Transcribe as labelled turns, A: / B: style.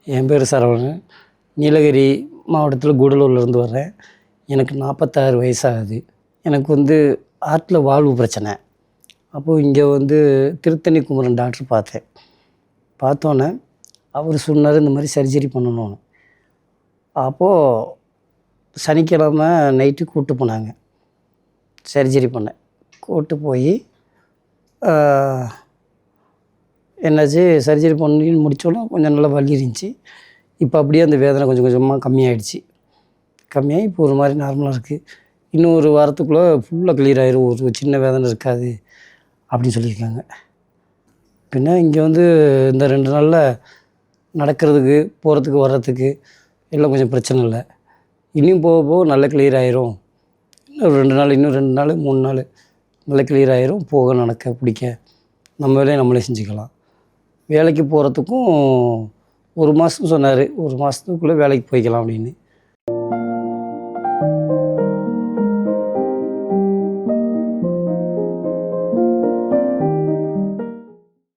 A: என் பேர் சரவணன். நீலகிரி மாவட்டத்தில் கூடலூர்லேருந்து வர்றேன். எனக்கு 46 வயசாகுது. எனக்கு ஹார்ட்டில் வால்வு பிரச்சனை. அப்போது இங்கே திருத்தணி குமரன் டாக்டர் பார்த்தேன். பார்த்தோன்னே அவர் சொன்னார் இந்த மாதிரி சர்ஜரி பண்ணணும்னு. அப்போது சனிக்கிழமை நைட்டு கூப்பிட்டு போனாங்க சர்ஜரி பண்ண. கூப்பிட்டு போய் என்னாச்சு, சர்ஜரி பண்ணி முடித்தோன்னே கொஞ்சம் நல்லா வலி இருந்துச்சு. இப்போ அப்படியே அந்த வேதனை கொஞ்சம் கொஞ்சமாக கம்மியாகிடுச்சு. கம்மியாகி இப்போ ஒரு மாதிரி நார்மலாக இருக்குது. இன்னும் ஒரு வாரத்துக்குள்ளே ஃபுல்லாக கிளியர் ஆகிரும், ஒரு சின்ன வேதனை இருக்காது அப்படின்னு சொல்லியிருக்காங்க. பின்ன இங்கே இந்த 2 நாளில் நடக்கிறதுக்கு போகிறதுக்கு வர்றதுக்கு எல்லாம் கொஞ்சம் பிரச்சனை இல்லை. இன்னும் போக போக நல்லா கிளியர் ஆகிரும். இன்னும் 2 நாள், இன்னும் 2 நாள் 3 நாள் நல்லா கிளியர் ஆகிரும். போக நடக்க பிடிக்க நம்ம வேலையை நம்மளே செஞ்சுக்கலாம். வேலைக்கு போகிறதுக்கும் 1 மாதம் சொன்னார். 1 மாதத்துக்குள்ளே வேலைக்கு போய்க்கலாம் அப்படின்னு.